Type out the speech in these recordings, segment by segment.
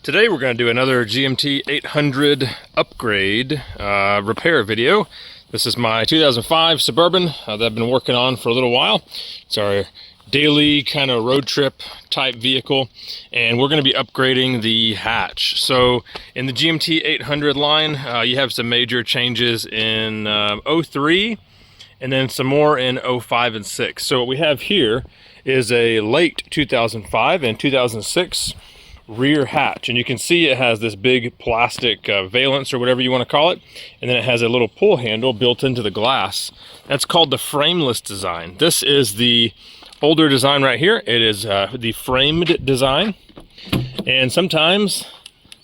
Today we're going to do another GMT800 upgrade repair video. This is my 2005 Suburban that I've been working on for a little while. It's our daily kind of road trip type vehicle, and we're going to be upgrading the hatch. So in the GMT800 line, you have some major changes in 03 and then some more in 05 and 6. So what we have here is a late 2005 and 2006 rear hatch, and you can see it has this big plastic valance or whatever you want to call it, and then it has a little pull handle built into the glass. That's called the frameless design. This is the older design right here. It is the framed design, and sometimes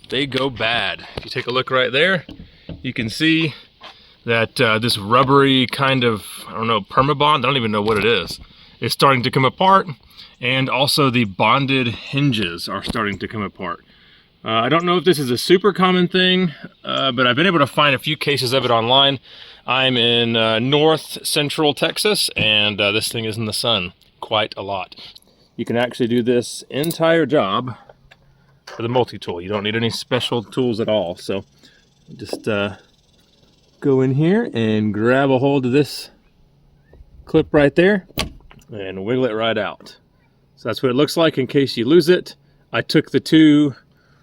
they go bad. If you take a look right there, you can see that this rubbery kind of, I don't know, permabond, I don't even know what it is, it's starting to come apart. And also the bonded hinges are starting to come apart. I don't know if this is a super common thing, but I've been able to find a few cases of it online. I'm in north central Texas, and this thing is in the sun quite a lot. You can actually do this entire job with a multi-tool. You don't need any special tools at all. So just go in here and grab a hold of this clip right there and wiggle it right out. So that's what it looks like in case you lose it. I took the two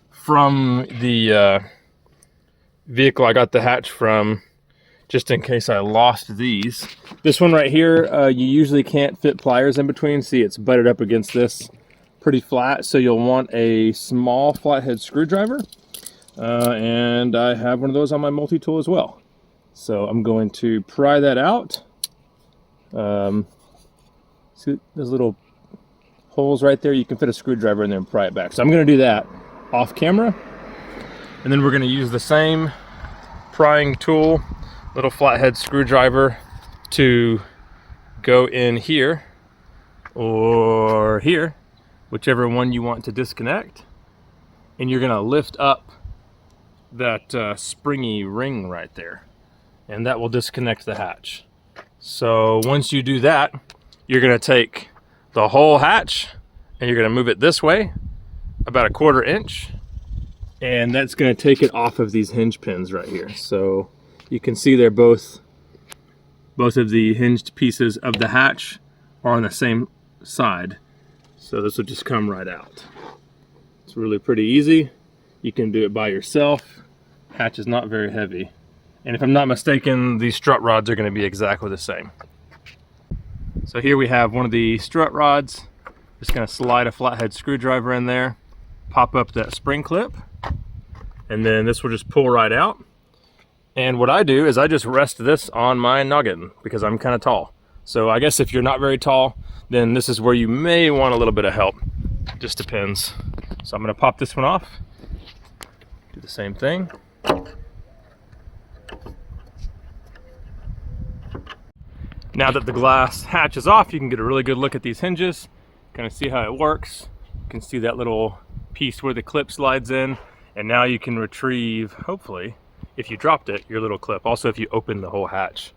from the vehicle I got the hatch from, just in case I lost these. This one right here, you usually can't fit pliers in between. See, it's butted up against this pretty flat, so you'll want a small flathead screwdriver. And I have one of those on my multi-tool as well. So I'm going to pry that out. See those little holes right there? You can fit a screwdriver in there and pry it back. So I'm going to do that off camera, and then we're going to use the same prying tool, little flathead screwdriver, to go in here or here, whichever one you want to disconnect, and you're going to lift up that springy ring right there, and that will disconnect the hatch. So once you do that, you're going to take the whole hatch and you're going to move it this way about 1/4 inch, and that's going to take it off of these hinge pins right here. So you can see they're both of the hinged pieces of the hatch are on the same side, so this will just come right out. It's really pretty easy. You can do it by yourself. Hatch is not very heavy, and if I'm not mistaken, these strut rods are going to be exactly the same. So here we have one of the strut rods. Just going to slide a flathead screwdriver in there, pop up that spring clip, and then this will just pull right out. And what I do is I just rest this on my noggin because I'm kind of tall. So I guess if you're not very tall, then this is where you may want a little bit of help. Just depends. So I'm going to pop this one off. Do the same thing. Now that the glass hatch is off, you can get a really good look at these hinges, kind of see how it works. You can see that little piece where the clip slides in, and now you can retrieve, hopefully, if you dropped it, your little clip. Also, if you open the whole hatch,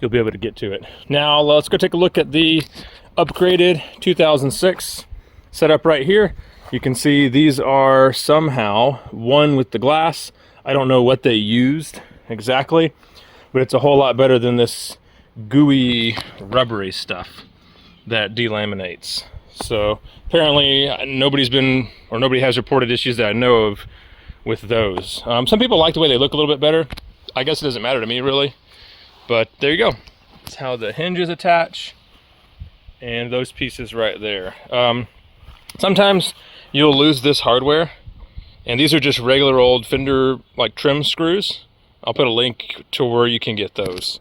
you'll be able to get to it. Now let's go take a look at the upgraded 2006 setup right here. You can see these are somehow one with the glass. I don't know what they used exactly, but it's a whole lot better than this gooey rubbery stuff that delaminates. So apparently nobody has reported issues that I know of with those. Some people like the way they look a little bit better. I guess it doesn't matter to me really, but there you go. That's how the hinges attach, and those pieces right there. Sometimes you'll lose this hardware, and these are just regular old fender like trim screws. I'll put a link to where you can get those,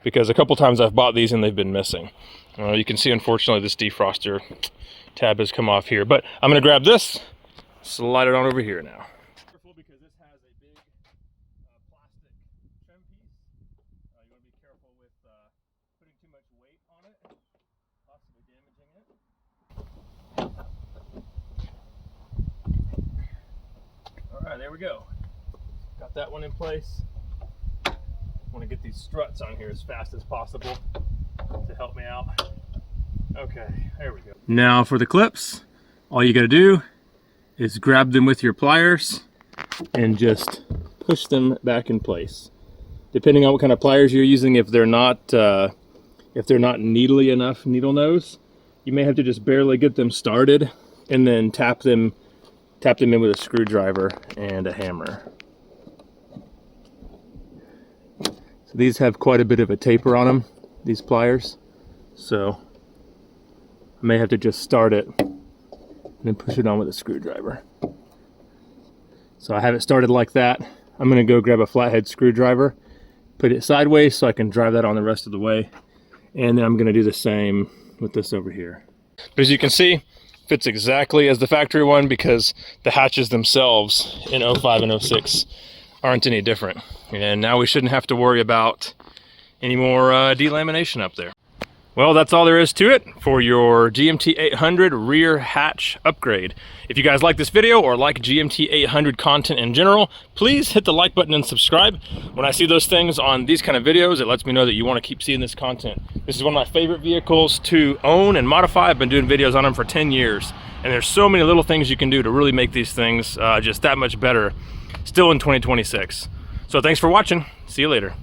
because a couple times I've bought these and they've been missing. You can see, unfortunately, this defroster tab has come off here, but I'm going to grab this, slide it on over here now. Careful, because this has a big plastic trim piece. You want to be careful with putting too much weight on it, possibly damaging it. All right, there we go. Got that one in place. Want to get these struts on here as fast as possible to help me out. Okay, there we go. Now for the clips, all you got to do is grab them with your pliers and just push them back in place. Depending on what kind of pliers you're using, if they're not needly enough needle nose, you may have to just barely get them started and then tap them in with a screwdriver and a hammer. So these have quite a bit of a taper on them, these pliers. So I may have to just start it and then push it on with a screwdriver. So I have it started like that. I'm gonna go grab a flathead screwdriver, put it sideways so I can drive that on the rest of the way. And then I'm gonna do the same with this over here. But as you can see, fits exactly as the factory one because the hatches themselves in 05 and 06 aren't any different. And now we shouldn't have to worry about any more delamination up there. Well, that's all there is to it for your GMT800 rear hatch upgrade. If you guys like this video or like GMT800 content in general, please hit the like button and subscribe. When I see those things on these kind of videos, it lets me know that you want to keep seeing this content. This is one of my favorite vehicles to own and modify. I've been doing videos on them for 10 years, and there's so many little things you can do to really make these things just that much better still in 2026. So thanks for watching. See you later.